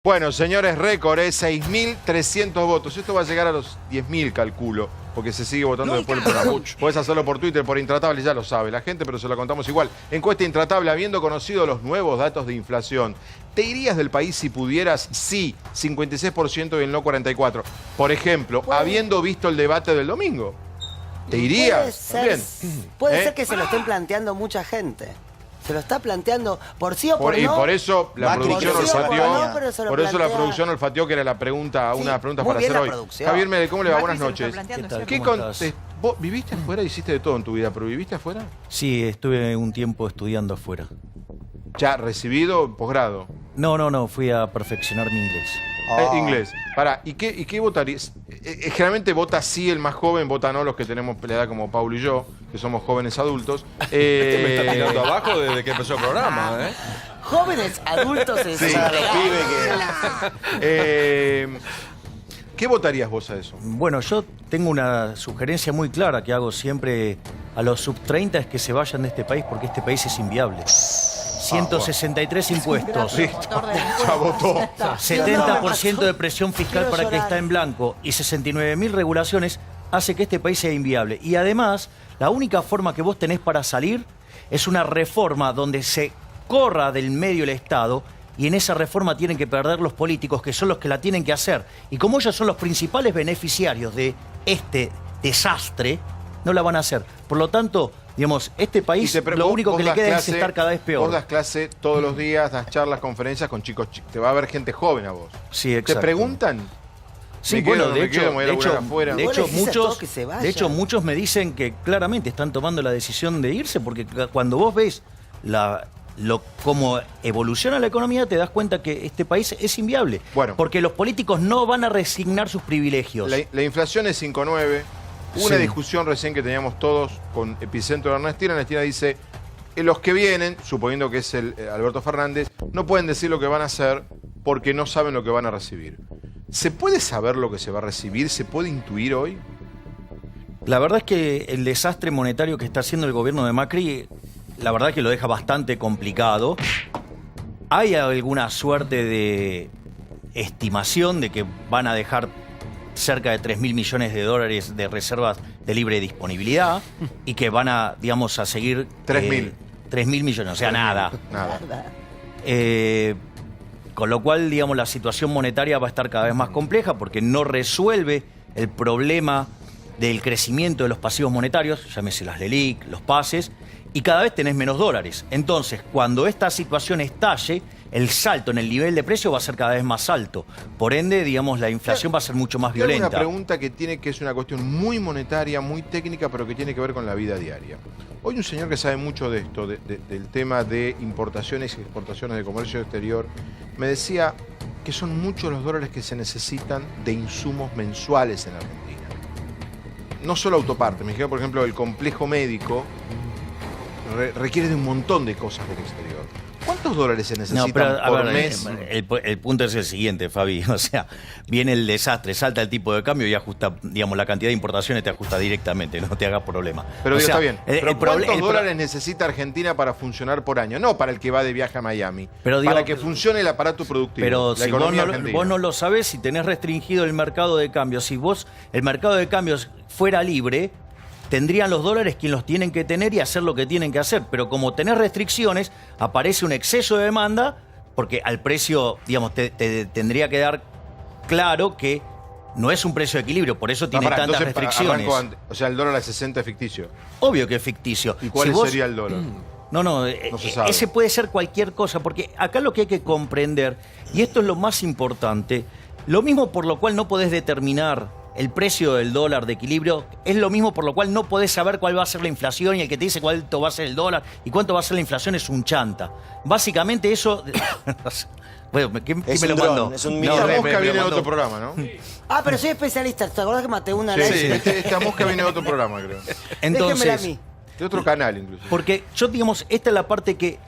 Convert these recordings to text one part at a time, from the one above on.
Bueno, señores, récord, 6.300 votos. Esto va a llegar a los 10.000, calculo, porque se sigue votando después del programa. Podés hacerlo por Twitter, por Intratable, ya lo sabe la gente, pero se lo contamos igual. Encuesta Intratable, habiendo conocido los nuevos datos de inflación, ¿te irías del país si pudieras? Sí, 56% y el no 44%. Por ejemplo, habiendo visto el debate del domingo, ¿te irías? Puede ser que se lo estén planteando mucha gente. Se lo está planteando por sí o por no. Y por eso la producción olfateó. Por eso la producción olfateó, que era la pregunta, una de las preguntas para hacer hoy. Javier Medel, ¿cómo le va? Buenas noches. ¿Vos viviste afuera? Hiciste de todo en tu vida, pero ¿viviste afuera? Sí, estuve un tiempo estudiando afuera. ¿Ya recibido? ¿Posgrado? No, fui a perfeccionar mi inglés. Inglés. Pará, ¿y qué votarías? Generalmente vota sí el más joven, vota no los que tenemos la edad como Paulo y yo, que somos jóvenes adultos. Me está tirando abajo desde que empezó el programa, ¿eh? Jóvenes adultos en Sí, los pibes que... ¿Qué votarías vos a eso? Bueno, yo tengo una sugerencia muy clara que hago siempre a los sub-30, es que se vayan de este país porque este país es inviable. 163 impuestos, Ya votó. 70% de presión fiscal para que está en blanco y 69.000 regulaciones hace que este país sea inviable. Y además, la única forma que vos tenés para salir es una reforma donde se corra del medio el Estado, y en esa reforma tienen que perder los políticos, que son los que la tienen que hacer. Y como ellos son los principales beneficiarios de este desastre, no la van a hacer. Por lo tanto, digamos, este país lo único que le queda es estar cada vez peor. Vos das clase todos los días, das charlas, conferencias con chicos. Te va a ver gente joven a vos. Sí, exacto. ¿Te preguntan? Sí, bueno, de hecho, muchos me dicen que claramente están tomando la decisión de irse, porque cuando vos ves cómo evoluciona la economía, te das cuenta que este país es inviable. Bueno, porque los políticos no van a resignar sus privilegios. La inflación es 5,9. Hubo una discusión recién que teníamos todos con Epicentro de Ernestina. Ernestina dice, los que vienen, suponiendo que es el Alberto Fernández, no pueden decir lo que van a hacer porque no saben lo que van a recibir. ¿Se puede saber lo que se va a recibir? ¿Se puede intuir hoy? La verdad es que el desastre monetario que está haciendo el gobierno de Macri, la verdad es que lo deja bastante complicado. Hay alguna suerte de estimación de que van a dejar cerca de 3.000 millones de dólares de reservas de libre disponibilidad y que van a, digamos, a seguir... 3.000. 3.000 millones, o sea, nada. Con lo cual, digamos, la situación monetaria va a estar cada vez más compleja porque no resuelve el problema del crecimiento de los pasivos monetarios, llámese las LELIQ, los pases, y cada vez tenés menos dólares. Entonces, cuando esta situación estalle, el salto en el nivel de precio va a ser cada vez más alto. Por ende, digamos, la inflación va a ser mucho más violenta. Una pregunta que es una cuestión muy monetaria, muy técnica, pero que tiene que ver con la vida diaria. Hoy un señor que sabe mucho de esto, del tema de importaciones y exportaciones de comercio exterior, me decía que son muchos los dólares que se necesitan de insumos mensuales en Argentina. No solo autoparte, me dijeron, por ejemplo, el complejo médico requiere de un montón de cosas del exterior. ¿Cuántos dólares se necesitan por mes? El punto es el siguiente, Fabi. O sea, viene el desastre, salta el tipo de cambio y ajusta, digamos, la cantidad de importaciones te ajusta directamente, no te hagas problema. Pero está bien. Pero ¿cuántos dólares necesita Argentina para funcionar por año? No para el que va de viaje a Miami. Pero digo, para que funcione el aparato productivo. Pero si vos no lo sabés, si tenés restringido el mercado de cambios, si el mercado de cambios fuera libre, tendrían los dólares quien los tienen que tener y hacer lo que tienen que hacer. Pero como tenés restricciones, aparece un exceso de demanda, porque al precio, digamos, te tendría que dar claro que no es un precio de equilibrio, por eso tiene tantas restricciones. O sea, el dólar a 60 es ficticio. Obvio que es ficticio. ¿Y cuál sería el dólar? No se sabe. Ese puede ser cualquier cosa, porque acá lo que hay que comprender, y esto es lo más importante, lo mismo por lo cual no podés determinar el precio del dólar de equilibrio, es lo mismo por lo cual no podés saber cuál va a ser la inflación, y el que te dice cuánto va a ser el dólar y cuánto va a ser la inflación es un chanta. Básicamente eso... Bueno, ¿quién me lo mandó? Es un esta mosca viene de otro programa, ¿no? Pero soy especialista. ¿Te acordás que maté una? Sí, esta mosca viene de otro programa, creo. Entonces, a mí. De otro canal, incluso. Porque yo, digamos, esta es la parte que...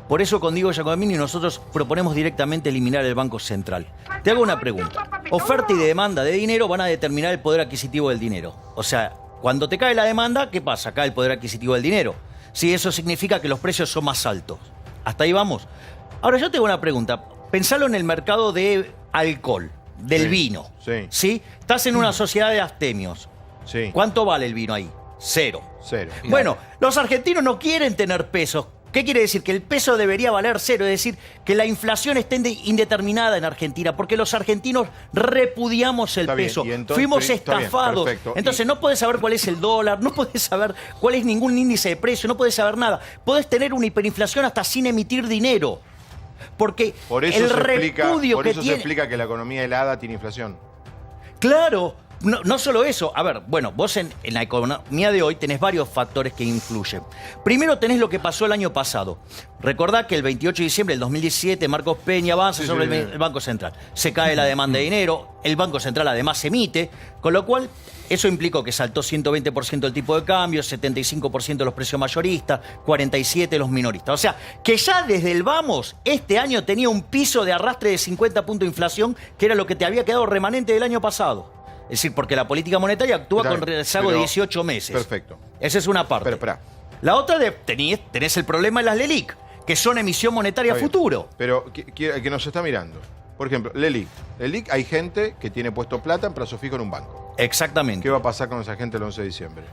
Por eso con Diego Giacomini nosotros proponemos directamente eliminar el Banco Central. Te hago una pregunta. Oferta y demanda de dinero van a determinar el poder adquisitivo del dinero. O sea, cuando te cae la demanda, ¿qué pasa? Cae el poder adquisitivo del dinero. Sí, eso significa que los precios son más altos. ¿Hasta ahí vamos? Ahora yo te hago una pregunta. pensalo en el mercado de alcohol, del vino. Sí. Estás en una sociedad de abstemios. Sí. ¿Cuánto vale el vino ahí? 0. 0. Bueno, los argentinos no quieren tener pesos. ¿Qué quiere decir? Que el peso debería valer 0, es decir, que la inflación esté indeterminada en Argentina, porque los argentinos repudiamos el peso. Fuimos estafados. Entonces no podés saber cuál es el dólar, no podés saber cuál es ningún índice de precio, no podés saber nada. Podés tener una hiperinflación hasta sin emitir dinero. Porque por eso el repudio que tiene... se explica que la economía helada tiene inflación. Claro. No solo eso. A ver, bueno, vos en la economía de hoy tenés varios factores que influyen. Primero tenés lo que pasó el año pasado. Recordá que el 28 de diciembre del 2017 Marcos Peña avanza sobre el Banco Central. Se cae la demanda de dinero, el Banco Central además emite, con lo cual eso implicó que saltó 120% el tipo de cambio, 75% los precios mayoristas, 47% los minoristas. O sea, que ya desde el vamos, este año tenía un piso de arrastre de 50 puntos de inflación, que era lo que te había quedado remanente del año pasado. Es decir, porque la política monetaria actúa con rezago de 18 meses. Perfecto. Esa es una parte. Pero, la otra, tenés el problema de las LELIQ, que son emisión monetaria futuro. Pero que nos está mirando. Por ejemplo, LELIQ, hay gente que tiene puesto plata en plazo fijo en un banco. Exactamente. ¿Qué va a pasar con esa gente el 11 de diciembre?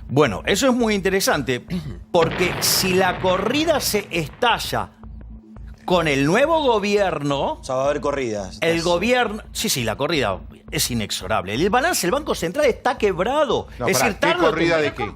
Bueno, eso es muy interesante, porque si la corrida se estalla con el nuevo gobierno... O sea, va a haber corridas. El gobierno... Sí, la corrida es inexorable. El balance del Banco Central está quebrado. No, es decir, ¿qué corrida de qué?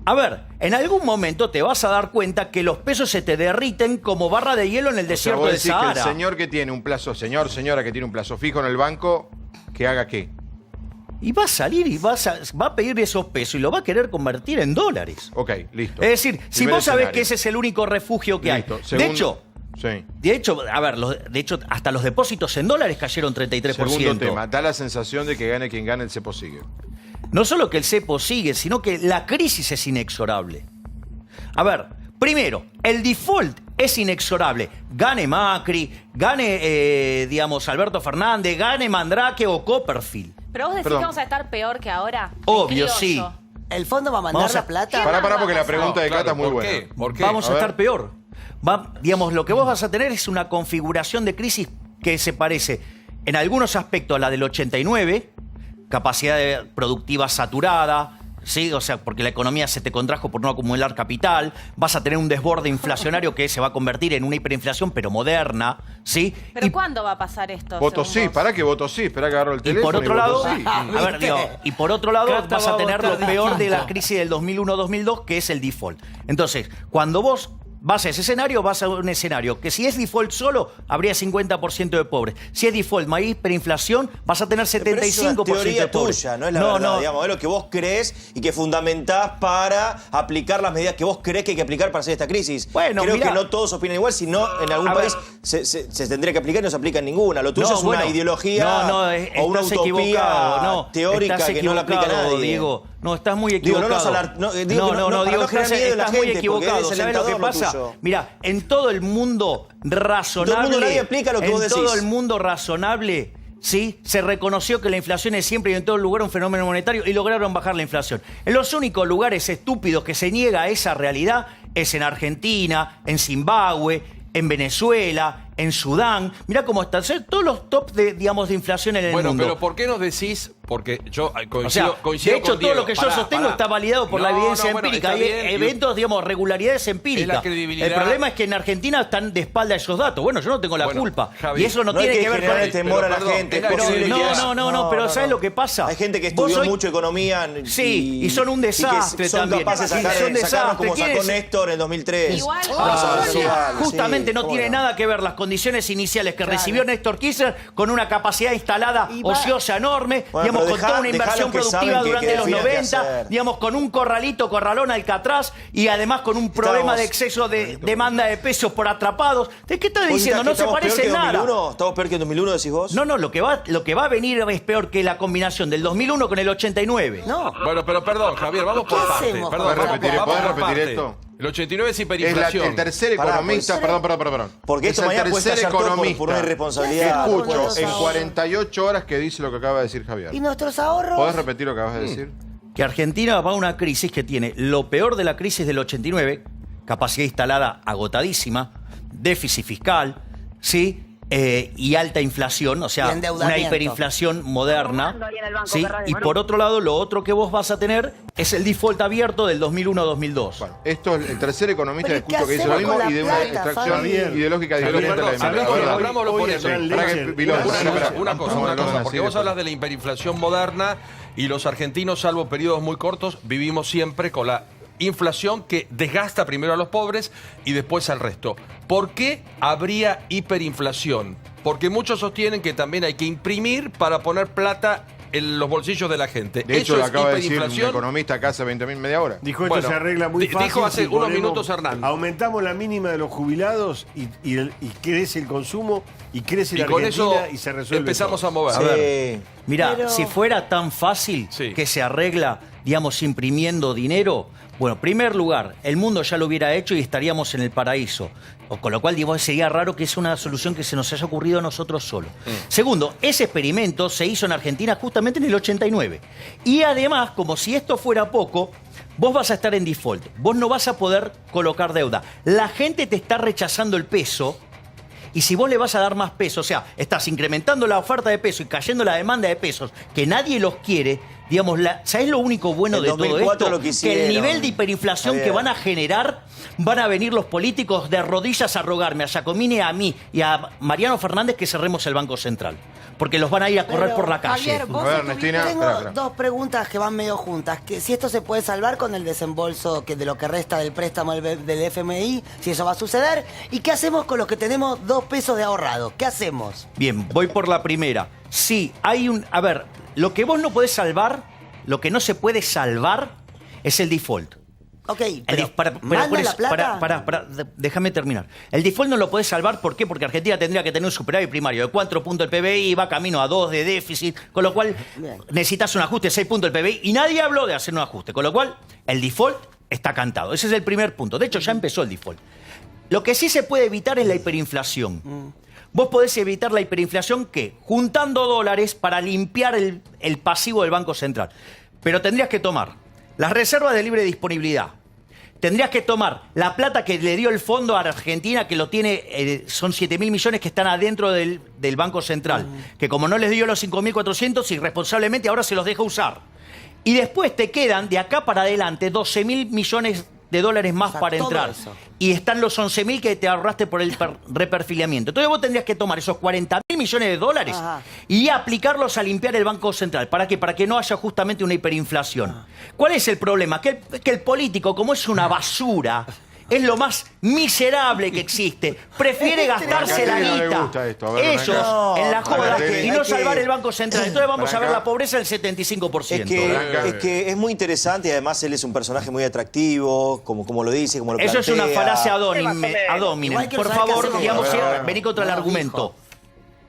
A ver, en algún momento te vas a dar cuenta que los pesos se te derriten como barra de hielo en el desierto de Sahara. Que el señor que tiene un plazo, señora que tiene un plazo fijo en el banco, ¿que haga qué? Y va a salir y va a pedir esos pesos y lo va a querer convertir en dólares. Ok, listo. Es decir, si vos sabés que ese es el único refugio que hay. De hecho, a ver, hasta los depósitos en dólares cayeron 33%. Segundo tema, da la sensación de que gane quien gane, el cepo sigue. No solo que el cepo sigue, sino que la crisis es inexorable. A ver, primero, el default es inexorable. Gane Macri, gane, Alberto Fernández, gane Mandrake o Copperfield. ¿Pero vos decís que vamos a estar peor que ahora? Obvio, sí. ¿El fondo va a mandar la plata? Pará, porque la pregunta de Cata es muy buena. ¿Por qué? Vamos a estar peor. Lo que vos vas a tener es una configuración de crisis que se parece en algunos aspectos a la del 89, capacidad productiva saturada, ¿sí? O sea, porque la economía se te contrajo por no acumular capital, vas a tener un desborde inflacionario que se va a convertir en una hiperinflación, pero moderna, ¿sí? ¿Pero cuándo va a pasar esto? Voto sí, ¿para qué voto sí? Espera que agarro el teléfono. Y por otro lado, sí. y por otro lado vas a tener lo peor de la crisis del 2001-2002, que es el default. Entonces, cuando vos vas a ese escenario, vas a un escenario que si es default solo, habría 50% de pobres. Si es default más hiperinflación, vas a tener 75% Pero es una teoría de pobres. tuya, no es la verdad, digamos, es lo que vos crees y que fundamentás para aplicar las medidas que vos crees que hay que aplicar para hacer esta crisis. Bueno, creo mirá, que no todos opinan igual, si no, en algún país se tendría que aplicar y no se aplica en ninguna. Lo tuyo es una ideología o una utopía teórica que no la aplica nadie. Diego. No, estás muy equivocado. Diego, estás muy equivocado. ¿Sabes lo que pasa? Mira, en todo el mundo razonable... Todo el mundo, nadie aplica lo que vos decís. En todo el mundo razonable, ¿sí? Se reconoció que la inflación es siempre y en todo lugar un fenómeno monetario y lograron bajar la inflación. En los únicos lugares estúpidos que se niega a esa realidad es en Argentina, en Zimbabue, en Venezuela, en Sudán. Mirá cómo están todos los top de inflación en el mundo. Bueno, pero ¿por qué nos decís? Porque yo coincido de hecho, con Diego. todo lo que yo sostengo está validado por la evidencia empírica. Hay eventos, regularidades empíricas. El problema es que en Argentina están de espalda esos datos. Bueno, yo no tengo la culpa. Javi, y eso no tiene que ver con el temor a la gente. Pero ¿sabes lo que pasa? Hay gente que estudió mucho economía y son un desastre también. Son capaces de sacarnos como sacó Néstor en 2003. Igual. Justamente no tiene nada que ver las condiciones iniciales que recibió Néstor Kirchner con una capacidad instalada ociosa enorme, con toda una inversión productiva durante los 90, con un corralón Alcatraz y además con un problema de exceso de demanda de pesos por atrapados. ¿De qué estás diciendo? No se parece en nada. ¿Estamos peor que en 2001, decís vos? No, lo que va a venir es peor que la combinación del 2001 con el 89. No. Bueno, pero perdón, Javier, vamos por partes. ¿Podés repetir esto? El 89 es hiperinflación. Es el tercer economista, perdón. Porque esto mañana puede estallar todo por una irresponsabilidad. Escucho en 48 horas que dice lo que acaba de decir Javier. ¿Y nuestros ahorros? ¿Podés repetir lo que acabas de decir? Que Argentina va a una crisis que tiene lo peor de la crisis del 89, capacidad instalada agotadísima, déficit fiscal, ¿sí? y alta inflación, o sea, una hiperinflación moderna. ¿Sí? Y por otro lado, lo otro que vos vas a tener es el default abierto del 2001-2002. Bueno, esto es el tercer economista que escucho que dice lo mismo y de una extracción ideológica diferente a la de hablámoslo por eso. Una cosa, porque vos hablas de la hiperinflación moderna y los argentinos, salvo periodos muy cortos, vivimos siempre con la inflación que desgasta primero a los pobres y después al resto. ¿Por qué habría hiperinflación? Porque muchos sostienen que también hay que imprimir para poner plata en los bolsillos de la gente. De hecho, lo acaba de decir un economista acá hace 20.000 media hora. Dijo, esto se arregla muy fácil. Dijo hace unos minutos Hernán. Aumentamos la mínima de los jubilados y crece el consumo y crece la Argentina y se resuelve empezamos todo. a mover. A ver, mirá, si fuera tan fácil que se arregla, digamos, imprimiendo dinero, bueno, en primer lugar, el mundo ya lo hubiera hecho y estaríamos en el paraíso. Con lo cual, digamos, sería raro que es una solución que se nos haya ocurrido a nosotros solos. Segundo, ese experimento se hizo en Argentina justamente en el 89. Y además, como si esto fuera poco, vos vas a estar en default. Vos no vas a poder colocar deuda. La gente te está rechazando el peso. Y si vos le vas a dar más peso, o sea, estás incrementando la oferta de peso y cayendo la demanda de pesos, que nadie los quiere, digamos, ¿sabés lo único bueno de todo esto? Que el nivel de hiperinflación que van a generar, van a venir los políticos de rodillas a rogarme a Giacomini, a mí y a Mariano Fernández que cerremos el Banco Central. Porque los van a ir a correr por la calle. Javier, vos tengo dos preguntas que van medio juntas. Que si esto se puede salvar con el desembolso de lo que resta del préstamo del FMI, si eso va a suceder. ¿Y qué hacemos con los que tenemos 2 pesos de ahorrado? ¿Qué hacemos? Bien, voy por la primera. Sí, hay un... A ver, lo que vos no podés salvar, lo que no se puede salvar es el default. Ok, pero déjame terminar. El default no lo podés salvar, ¿por qué? Porque Argentina tendría que tener un superávit primario de 4 puntos del PBI, va camino a 2 de déficit, con lo cual necesitas un ajuste de 6 puntos del PBI y nadie habló de hacer un ajuste, con lo cual el default está cantado. Ese es el primer punto. De hecho, ya empezó el default. Lo que sí se puede evitar es la hiperinflación. Vos podés evitar la hiperinflación, ¿qué? Juntando dólares para limpiar el pasivo del Banco Central. Pero tendrías que tomar las reservas de libre disponibilidad. Tendrías que tomar la plata que le dio el fondo a Argentina, que lo tiene, son 7.000 millones que están adentro del Banco Central, que como no les dio los 5.400, irresponsablemente ahora se los deja usar. Y después te quedan, de acá para adelante, 12.000 millones de dólares más para entrar. Y están los 11.000 que te ahorraste por el reperfiliamiento. Entonces vos tendrías que tomar esos 40.000 millones de dólares y aplicarlos a limpiar el Banco Central. ¿Para qué? Para que no haya justamente una hiperinflación. ¿Cuál es el problema? Que el político, como es una basura, es lo más miserable que existe. Prefiere gastarse la guita. Ellos en la joda y no salvar el Banco Central. Entonces vamos a ver la pobreza del 75%. Es que es muy interesante y además él es un personaje muy atractivo, como lo dice, como lo plantea. Eso es una falacia ad hominem. Por favor, digamos, vení contra el argumento.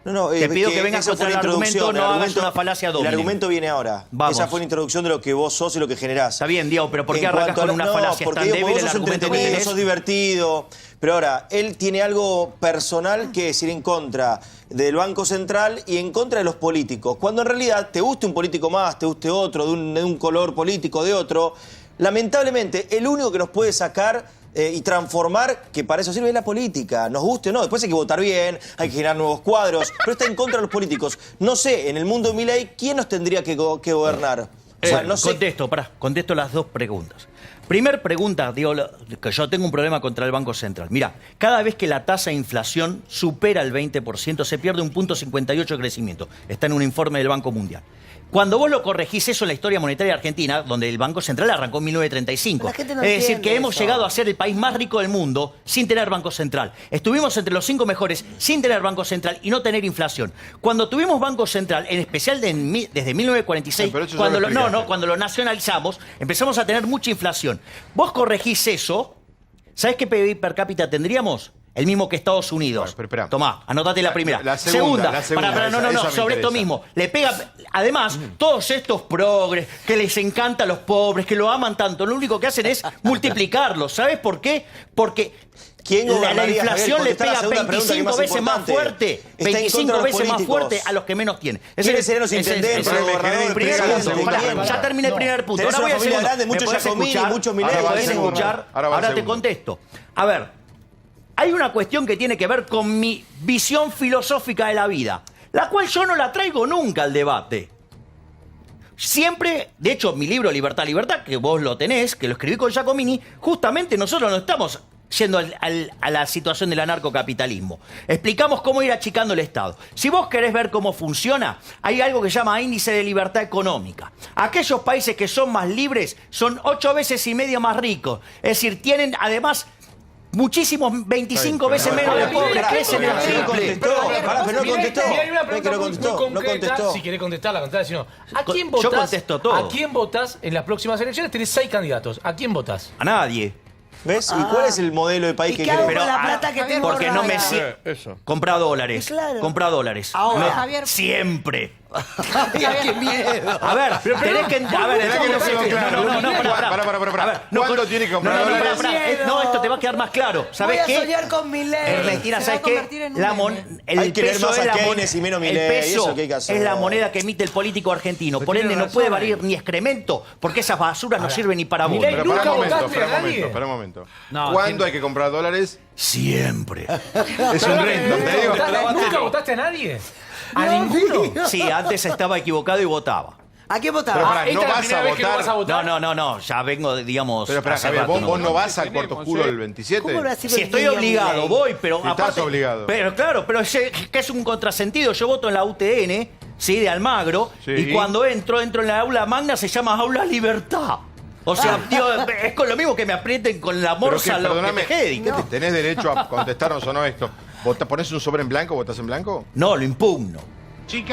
Te pido que vengas contra el argumento, no hagas una falacia ad hominem. El argumento viene ahora. Vamos. Esa fue la introducción de lo que vos sos y lo que generás. Está bien, Diego, pero ¿por qué arrancas con una falacia tan débil? Porque vos sos entretenido, sos divertido. Pero ahora, él tiene algo personal que es ir en contra del Banco Central y en contra de los políticos. Cuando en realidad te guste un político más, te guste otro, de un color político, de otro, lamentablemente el único que nos puede sacar y transformar, que para eso sirve, es la política, nos guste o no. Después hay que votar bien, hay que generar nuevos cuadros, pero está en contra de los políticos. No sé, en el mundo de Milei, ¿quién nos tendría que gobernar? O sea, no sé. Contesto las dos preguntas. Primer pregunta, digo, que yo tengo un problema contra el Banco Central. Mira, cada vez que la tasa de inflación supera el 20%, se pierde 1,58 de crecimiento. Está en un informe del Banco Mundial. Cuando vos lo corregís eso en la historia monetaria argentina, donde el Banco Central arrancó en 1935. Es decir, que hemos llegado a ser el país más rico del mundo sin tener Banco Central. Estuvimos entre los 5 mejores sin tener Banco Central y no tener inflación. Cuando tuvimos Banco Central, en especial desde 1946, cuando lo nacionalizamos, empezamos a tener mucha inflación. Vos corregís eso, ¿sabés qué PBI per cápita tendríamos? El mismo que Estados Unidos. Bueno, tomá, anotate la primera. La segunda. Sobre esto mismo. Le pega. Además, todos estos progres que les encanta a los pobres, que lo aman tanto, lo único que hacen es multiplicarlos. ¿Sabes por qué? Porque la inflación le pega 25 veces más fuerte. 25 veces más fuerte a los que menos tienen. ¿Quiénes serían los intendentes, los gobernadores? Ya terminé el primer punto. Ahora voy a segundo. Ahora te contesto. A ver. hay una cuestión que tiene que ver con mi visión filosófica de la vida, la cual yo no la traigo nunca al debate. Siempre, de hecho, mi libro Libertad, Libertad, que vos lo tenés, que lo escribí con Giacomini, justamente nosotros no estamos yendo a la situación del anarcocapitalismo. Explicamos cómo ir achicando el Estado. Si vos querés ver cómo funciona, hay algo que se llama índice de libertad económica. Aquellos países que son más libres son 8 veces y medio más ricos. Es decir, tienen además muchísimos, 25 veces menos de pobres, crecen el triple. Pero no contestó. Mira, hay una pregunta muy No concreta. contestó. Si querés contestarla, sino ¿a quién Yo votás? contesto todo. ¿A quién votás en las próximas elecciones? Tenés 6 candidatos. ¿A quién votás? A nadie. ¿Ves? ¿Y cuál es el modelo de país ¿Y que qué hago querés? con la plata que tengo porque no me ahorrada? Eso. compra dólares. Claro. Compra dólares. Ahora. No, Javier. siempre. ¡Qué miedo! A ver, tenés que... A ver, Esperá que no quedó claro. Pará. ¿Cuándo tiene que comprar dólares? No, esto te va a quedar más claro. Voy ¿Sabés a qué? soñar con mi ley. Ernestina, Se ¿sabes va a convertir qué? en un meme. Hay que leer más a Keynes y menos el Milei, eso peso es lo que hay que hacer. es la moneda que emite el político argentino. Por tiene ende, no razón, puede valer ni excremento, porque esas basuras no sirven ni para Milei vos. Pero nunca pará un momento, votaste a nadie. espera un momento. No, ¿Cuándo hay que comprar dólares? Siempre. Es un reto, te digo. ¿Nunca votaste a nadie? ¿A ninguno? Sí, antes estaba equivocado y votaba. ¿A quién Pero votaba? pará, Esta no es la vas primera a vez que no vas a votar. votar. No, ya vengo, digamos... Pero espera, hace Javier, rato vos no vas al Puerto Oscuro el 27. ¿Cómo habrá sido Si el estoy día, obligado, Milei? voy, pero Si estás aparte... obligado. Pero claro, pero es que es un contrasentido. Yo voto en la UTN, ¿sí? De Almagro, Sí. y cuando entro en la aula magna, se llama Aula Libertad. O sea, tío, es con lo mismo que me aprieten con la Pero morsa que, lo que perdóname, te quede. ¿qué tenés derecho a contestarnos o no esto? ¿Pones un sobre en blanco? ¿Votás en blanco? No, lo impugno. ¿Qué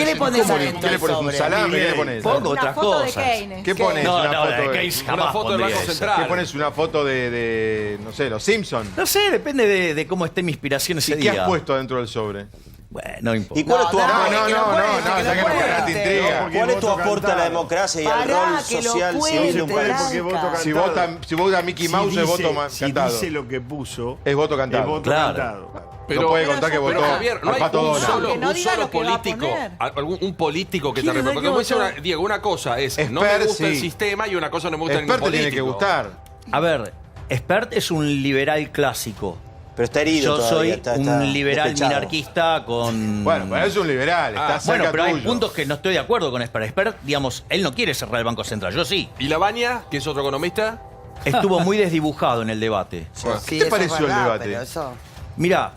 le pones ¿Cómo adentro ¿Qué le del pones? ¿Un sobre? salame? ¿Qué le pones? Pongo Una otras foto de cosas. Keynes. ¿Qué pones? No, una foto de de... Keynes Una jamás foto del pondría Banco esa. Central. ¿Qué pones? Una foto de no sé, los Simpsons. No sé, depende de cómo esté mi inspiración ese ¿Y qué día. has puesto dentro del sobre? Bueno, no importa. ¿Y cuál es tu No, aporte? que lo cuente, que ya lo que no cuente. te intriga. porque ¿Cuál es tu voto aporte a la cantado. democracia y al Pará, rol que lo social cuente, civil de un país? Blanca. Porque voto Si cantado. vota Mickey Mouse es voto cantado. Si dice lo que puso, Es voto cantado. es voto Claro. cantado. No puede contar que Pero votó Javier, no al hay Pato un Donald. solo, Que no un diga solo lo que va a político, poner. un político que te ¿Quién no hay represente. que Como dice votar? Diego, una cosa es no me Expert, gusta el sí. sistema y una cosa no me gusta ningún Expert te político. tiene que gustar. A ver, Spert es un liberal clásico. Pero está herido Yo todavía. soy está un liberal despechado. minarquista con... Bueno, pero es un liberal, está cerca Bueno, pero hay tuyo. puntos que no estoy de acuerdo con Spert. Spert, digamos, él no quiere cerrar el Banco Central, yo sí. ¿Y Labaña, que es otro economista? Estuvo muy desdibujado en el debate. Sí, ¿Qué te eso pareció es el verdad, debate? pero eso- Mira,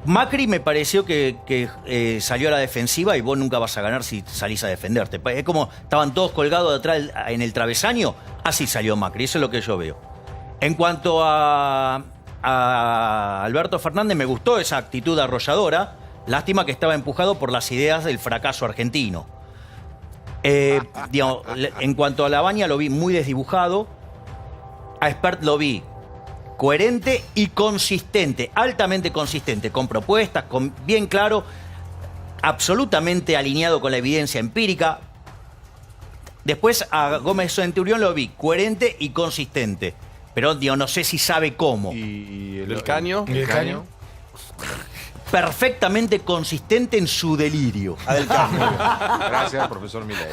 Macri me pareció que salió a la defensiva y vos nunca vas a ganar si salís a defenderte. Es como estaban todos colgados detrás en el travesaño, así salió Macri, eso es lo que yo veo. En cuanto a Alberto Fernández, me gustó esa actitud arrolladora, lástima que estaba empujado por las ideas del fracaso argentino. Digamos, en cuanto a Labaña lo vi muy desdibujado, a Spert lo vi coherente y consistente, altamente consistente, con propuestas, con bien claro, absolutamente alineado con la evidencia empírica. Después a Gómez Centurión lo vi coherente y consistente, pero digo, no sé si sabe cómo. ¿Y ¿El Caño? ¿Y el Caño? Perfectamente consistente en su delirio. Adel Caño. Gracias, profesor Milei.